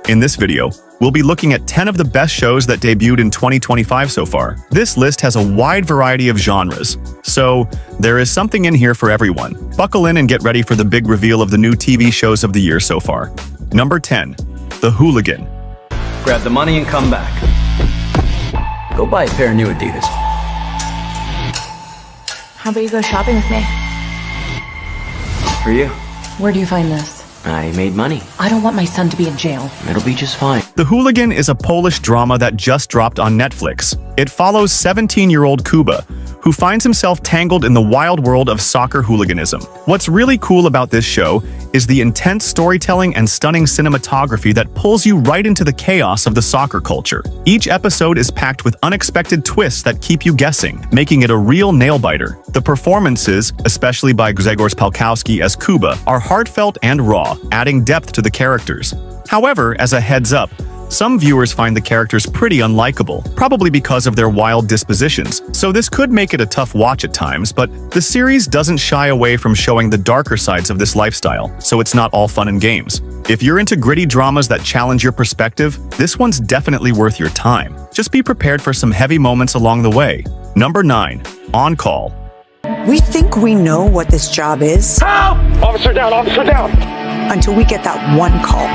In this video, we'll be looking at 10 of the best shows that debuted in 2025 so far. This list has a wide variety of genres, so there is something in here for everyone. Buckle in and get ready for the big reveal of the new TV shows of the year so far. Number 10. The Hooligan. Grab the money and come back. Go buy a pair of new Adidas. How about you go shopping with me? For you. Where do you find this? I made money. I don't want my son to be in jail. It'll be just fine. The Hooligan is a Polish drama that just dropped on Netflix. It follows 17-year-old Kuba, who finds himself tangled in the wild world of soccer hooliganism. What's really cool about this show is the intense storytelling and stunning cinematography that pulls you right into the chaos of the soccer culture. Each episode is packed with unexpected twists that keep you guessing, making it a real nail-biter. The performances, especially by Grzegorz Palkowski as Kuba, are heartfelt and raw, adding depth to the characters. However, as a heads up, some viewers find the characters pretty unlikable, probably because of their wild dispositions, so this could make it a tough watch at times, but the series doesn't shy away from showing the darker sides of this lifestyle, so it's not all fun and games. If you're into gritty dramas that challenge your perspective, this one's definitely worth your time. Just be prepared for some heavy moments along the way. Number 9. On Call. We think we know what this job is. Help! Officer down, officer down! Until we get that one call.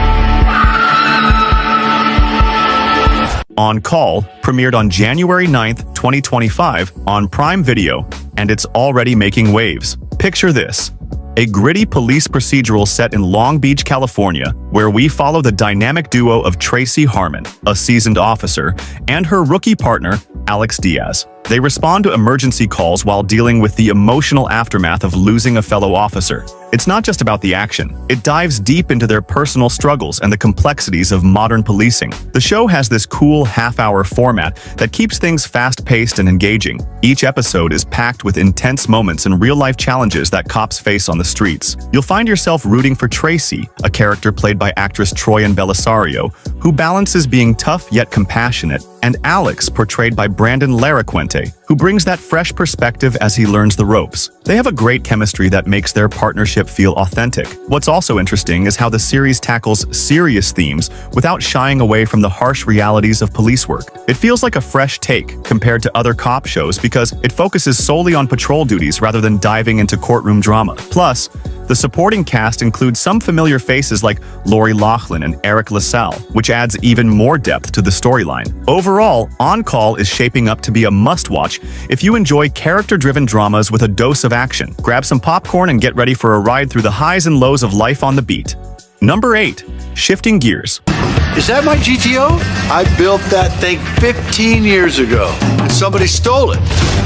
On Call premiered on January 9th, 2025 on Prime Video, and it's already making waves. Picture this: a gritty police procedural set in Long Beach, California, where we follow the dynamic duo of Tracy Harmon, a seasoned officer, and her rookie partner, Alex Diaz. They respond to emergency calls while dealing with the emotional aftermath of losing a fellow officer. It's not just about the action. It dives deep into their personal struggles and the complexities of modern policing. The show has this cool half-hour format that keeps things fast-paced and engaging. Each episode is packed with intense moments and real-life challenges that cops face on the streets. You'll find yourself rooting for Tracy, a character played by actress Troyan Bellisario, who balances being tough yet compassionate, and Alex, portrayed by Brandon Laraquente, who brings that fresh perspective as he learns the ropes. They have a great chemistry that makes their partnership feel authentic. What's also interesting is how the series tackles serious themes without shying away from the harsh realities of police work. It feels like a fresh take compared to other cop shows because it focuses solely on patrol duties rather than diving into courtroom drama. Plus, the supporting cast includes some familiar faces like Lori Loughlin and Eric LaSalle, which adds even more depth to the storyline. Overall, On Call is shaping up to be a must-watch if you enjoy character-driven dramas with a dose of action. Grab some popcorn and get ready for a ride through the highs and lows of life on the beat. Number 8. Shifting Gears. Is that my GTO? I built that thing 15 years ago, and somebody stole it.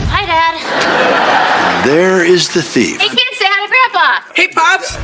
Hi, Dad. There is the thief. Hey, kids, say hi to Grandpa. Hey, Pops!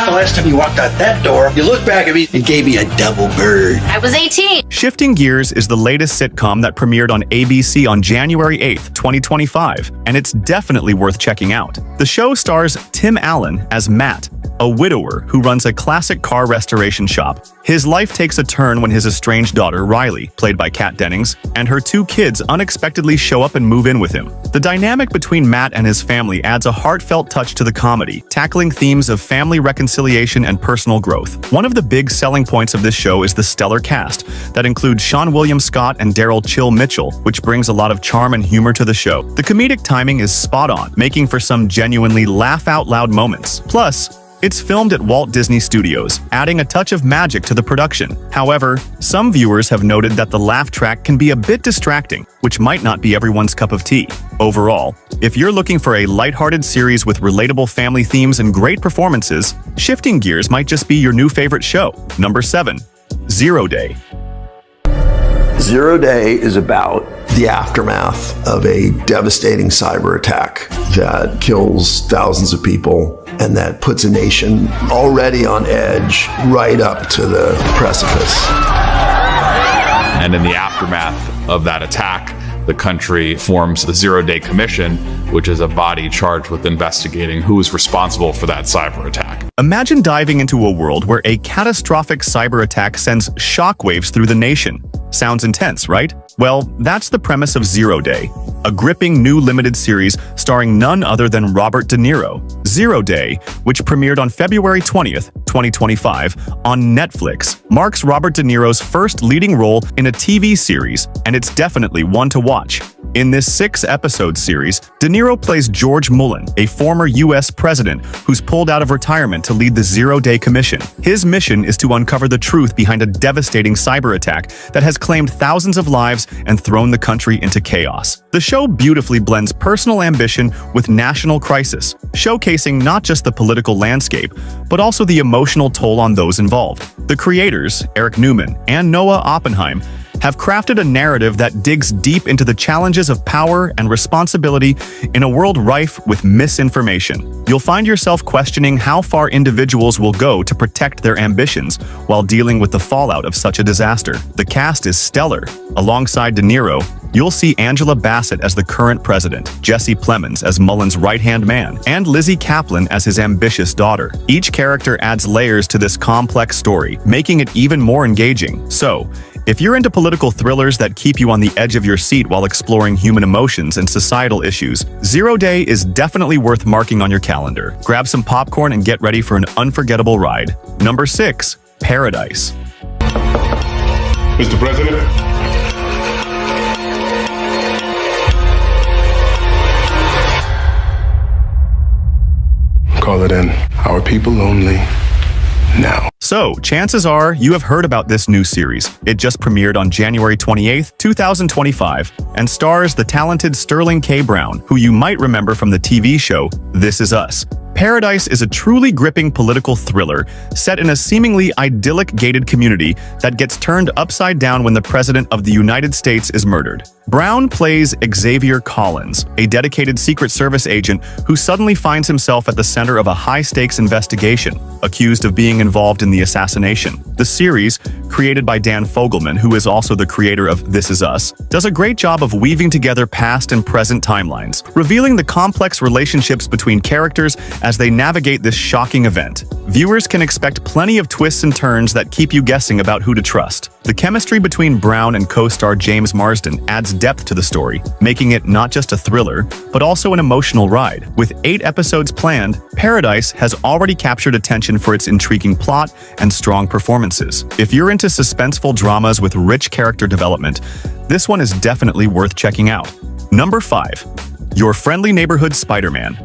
The last time you walked out that door, you looked back at me and gave me a double bird. I was 18. Shifting Gears is the latest sitcom that premiered on ABC on January 8th, 2025, and it's definitely worth checking out. The show stars Tim Allen as Matt, a widower who runs a classic car restoration shop. His life takes a turn when his estranged daughter, Riley, played by Kat Dennings, and her 2 kids unexpectedly show up and move in with him. The dynamic between Matt and his family adds a heartfelt touch to the comedy, tackling themes of family reconciliation and personal growth. One of the big selling points of this show is the stellar cast that includes Sean William Scott and Daryl Chill Mitchell, which brings a lot of charm and humor to the show. The comedic timing is spot on, making for some genuinely laugh-out-loud moments. Plus, it's filmed at Walt Disney Studios, adding a touch of magic to the production. However, some viewers have noted that the laugh track can be a bit distracting, which might not be everyone's cup of tea. Overall, if you're looking for a lighthearted series with relatable family themes and great performances, Shifting Gears might just be your new favorite show. Number 7. Zero Day. Zero Day is about the aftermath of a devastating cyber attack that kills thousands of people and that puts a nation already on edge right up to the precipice. And in the aftermath of that attack, the country forms the Zero Day Commission, which is a body charged with investigating who is responsible for that cyber attack. Imagine diving into a world where a catastrophic cyber attack sends shockwaves through the nation. Sounds intense, right? Well, that's the premise of Zero Day, a gripping new limited series starring none other than Robert De Niro. Zero Day, which premiered on February 20th, 2025, on Netflix, marks Robert De Niro's first leading role in a TV series, and it's definitely one to watch. In this 6-episode series, De Niro plays George Mullen, a former U.S. president who's pulled out of retirement to lead the Zero Day Commission. His mission is to uncover the truth behind a devastating cyber attack that has claimed thousands of lives and thrown the country into chaos. The show beautifully blends personal ambition with national crisis, showcasing not just the political landscape, but also the emotional toll on those involved. The creators, Eric Newman and Noah Oppenheim, have crafted a narrative that digs deep into the challenges of power and responsibility in a world rife with misinformation. You'll find yourself questioning how far individuals will go to protect their ambitions while dealing with the fallout of such a disaster. The cast is stellar. Alongside De Niro, you'll see Angela Bassett as the current president, Jesse Plemons as Mullen's right-hand man, and Lizzie Kaplan as his ambitious daughter. Each character adds layers to this complex story, making it even more engaging. So, if you're into political thrillers that keep you on the edge of your seat while exploring human emotions and societal issues, Zero Day is definitely worth marking on your calendar. Grab some popcorn and get ready for an unforgettable ride. Number 6. Paradise. Mr. President. Call it in. Our people only. Now. So, chances are you have heard about this new series. It just premiered on January 28th, 2025, and stars the talented Sterling K. Brown, who you might remember from the TV show This Is Us. Paradise is a truly gripping political thriller set in a seemingly idyllic gated community that gets turned upside down when the President of the United States is murdered. Brown plays Xavier Collins, a dedicated Secret Service agent who suddenly finds himself at the center of a high-stakes investigation, accused of being involved in the assassination. The series, created by Dan Fogelman, who is also the creator of This Is Us, does a great job of weaving together past and present timelines, revealing the complex relationships between characters as they navigate this shocking event. Viewers can expect plenty of twists and turns that keep you guessing about who to trust. The chemistry between Brown and co-star James Marsden adds depth to the story, making it not just a thriller, but also an emotional ride. With 8 episodes planned, Paradise has already captured attention for its intriguing plot and strong performances. If you're into suspenseful dramas with rich character development, this one is definitely worth checking out. Number 5. Your Friendly Neighborhood Spider-Man.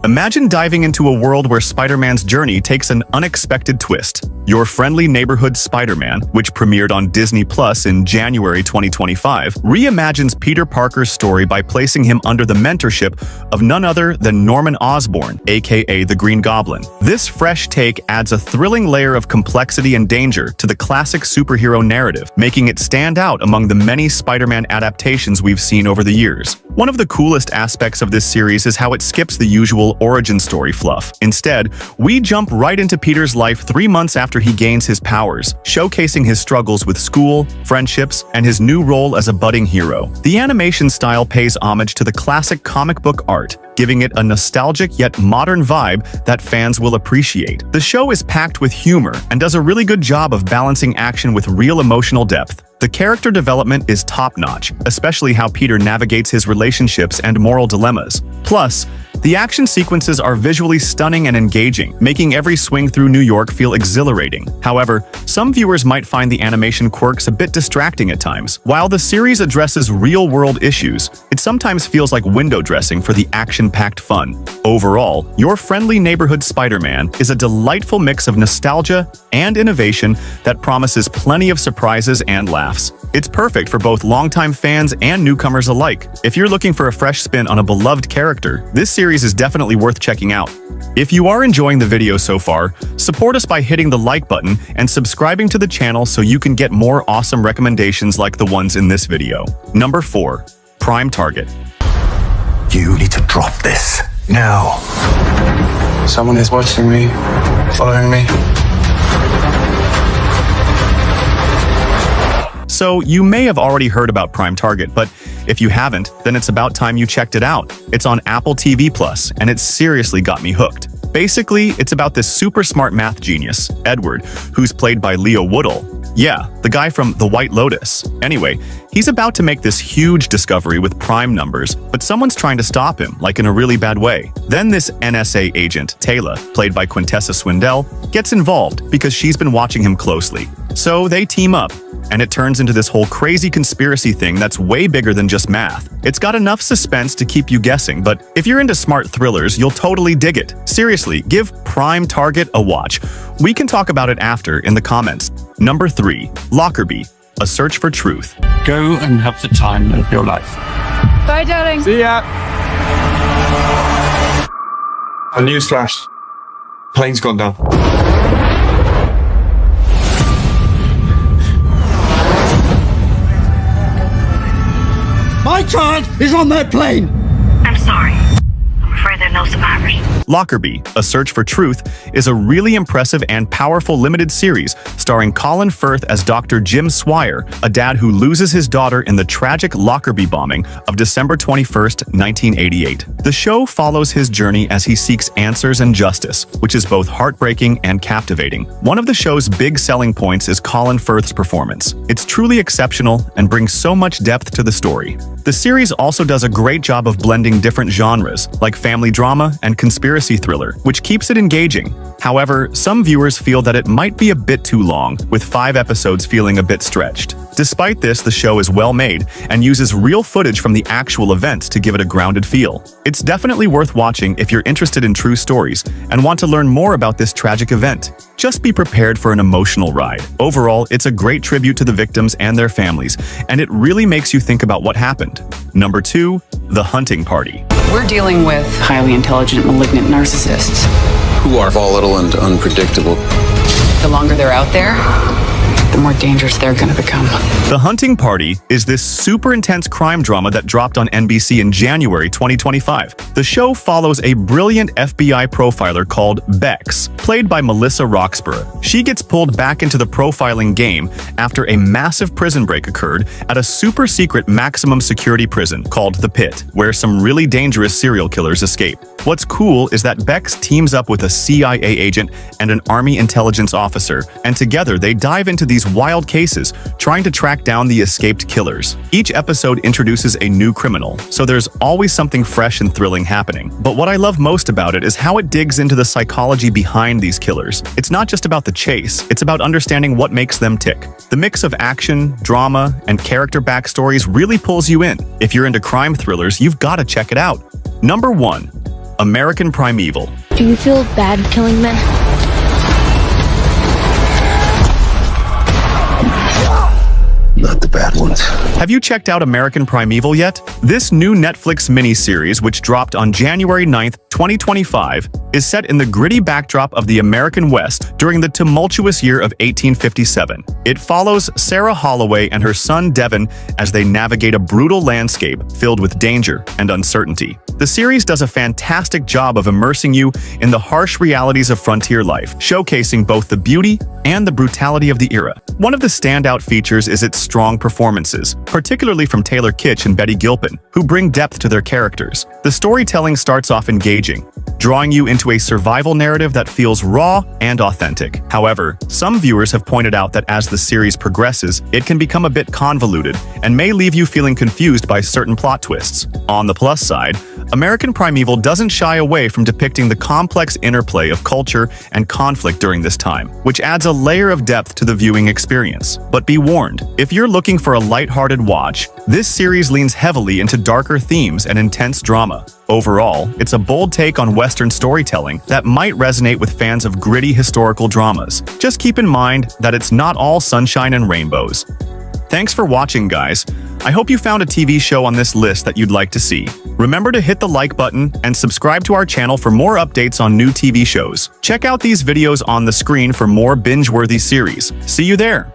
Imagine diving into a world where Spider-Man's journey takes an unexpected twist. Your Friendly Neighborhood Spider-Man, which premiered on Disney Plus in January 2025, reimagines Peter Parker's story by placing him under the mentorship of none other than Norman Osborn, aka the Green Goblin. This fresh take adds a thrilling layer of complexity and danger to the classic superhero narrative, making it stand out among the many Spider-Man adaptations we've seen over the years. One of the coolest aspects of this series is how it skips the usual origin story fluff. Instead, we jump right into Peter's life 3 months after he gains his powers, showcasing his struggles with school, friendships, and his new role as a budding hero. The animation style pays homage to the classic comic book art, giving it a nostalgic yet modern vibe that fans will appreciate. The show is packed with humor and does a really good job of balancing action with real emotional depth. The character development is top-notch, especially how Peter navigates his relationships and moral dilemmas. Plus, the action sequences are visually stunning and engaging, making every swing through New York feel exhilarating. However, some viewers might find the animation quirks a bit distracting at times. While the series addresses real-world issues, it sometimes feels like window dressing for the action-packed fun. Overall, Your Friendly Neighborhood Spider-Man is a delightful mix of nostalgia and innovation that promises plenty of surprises and laughs. It's perfect for both longtime fans and newcomers alike. If you're looking for a fresh spin on a beloved character, this series is definitely worth checking out. If you are enjoying the video so far, support us by hitting the like button and subscribing to the channel so you can get more awesome recommendations like the ones in this video. Number 4. Prime Target. You need to drop this now. Someone is watching me, following me. So you may have already heard about Prime Target, but if you haven't, then it's about time you checked it out. It's on Apple TV Plus, and it seriously got me hooked. Basically, it's about this super smart math genius, Edward, who's played by Leo Woodall. Yeah, the guy from The White Lotus. Anyway, he's about to make this huge discovery with prime numbers, but someone's trying to stop him, like in a really bad way. Then this NSA agent, Taylor, played by Quintessa Swindell, gets involved because she's been watching him closely. So they team up, and it turns into this whole crazy conspiracy thing that's way bigger than just math. It's got enough suspense to keep you guessing, but if you're into smart thrillers, you'll totally dig it. Seriously, give Prime Target a watch. We can talk about it after in the comments. Number 3. Lockerbie, A Search for Truth. Go and have the time of your life. Bye, darling. See ya. A newsflash. Plane's gone down. My child is on that plane! I'm sorry. I'm afraid there are no survivors. Lockerbie, A Search for Truth is a really impressive and powerful limited series starring Colin Firth as Dr. Jim Swire, a dad who loses his daughter in the tragic Lockerbie bombing of December 21st, 1988. The show follows his journey as he seeks answers and justice, which is both heartbreaking and captivating. One of the show's big selling points is Colin Firth's performance. It's truly exceptional and brings so much depth to the story. The series also does a great job of blending different genres, like family drama and conspiracy thriller, which keeps it engaging. However, some viewers feel that it might be a bit too long, with 5 episodes feeling a bit stretched. Despite this, the show is well made and uses real footage from the actual events to give it a grounded feel. It's definitely worth watching if you're interested in true stories and want to learn more about this tragic event. Just be prepared for an emotional ride. Overall, it's a great tribute to the victims and their families, and it really makes you think about what happened. Number 2, The Hunting Party. We're dealing with highly intelligent, malignant narcissists. Who are volatile and unpredictable. The longer they're out there, the more dangerous they're going to become. The Hunting Party is this super intense crime drama that dropped on NBC in January 2025. The show follows a brilliant FBI profiler called Bex, played by Melissa Roxburgh. She gets pulled back into the profiling game after a massive prison break occurred at a super secret maximum security prison called The Pit, where some really dangerous serial killers escape. What's cool is that Bex teams up with a CIA agent and an Army intelligence officer, and together they dive into these wild cases, trying to track down the escaped killers. Each episode introduces a new criminal, so there's always something fresh and thrilling happening. But what I love most about it is how it digs into the psychology behind these killers. It's not just about the chase, it's about understanding what makes them tick. The mix of action, drama, and character backstories really pulls you in. If you're into crime thrillers, you've got to check it out. Number 1. American Primeval. Do you feel bad killing men? Not the bad ones. Have you checked out American Primeval yet? This new Netflix miniseries, which dropped on January 9th, 2025, is set in the gritty backdrop of the American West during the tumultuous year of 1857. It follows Sarah Holloway and her son Devin as they navigate a brutal landscape filled with danger and uncertainty. The series does a fantastic job of immersing you in the harsh realities of frontier life, showcasing both the beauty and the brutality of the era. One of the standout features is its strong performances, particularly from Taylor Kitsch and Betty Gilpin, who bring depth to their characters. The storytelling starts off engaging, drawing you into a survival narrative that feels raw and authentic. However, some viewers have pointed out that as the series progresses, it can become a bit convoluted and may leave you feeling confused by certain plot twists. On the plus side, American Primeval doesn't shy away from depicting the complex interplay of culture and conflict during this time, which adds a layer of depth to the viewing experience. But be warned, if you're looking for a lighthearted watch, this series leans heavily into darker themes and intense drama. Overall, it's a bold take on Western storytelling that might resonate with fans of gritty historical dramas. Just keep in mind that it's not all sunshine and rainbows. Thanks for watching, guys. I hope you found a TV show on this list that you'd like to see. Remember to hit the like button and subscribe to our channel for more updates on new TV shows. Check out these videos on the screen for more binge-worthy series. See you there!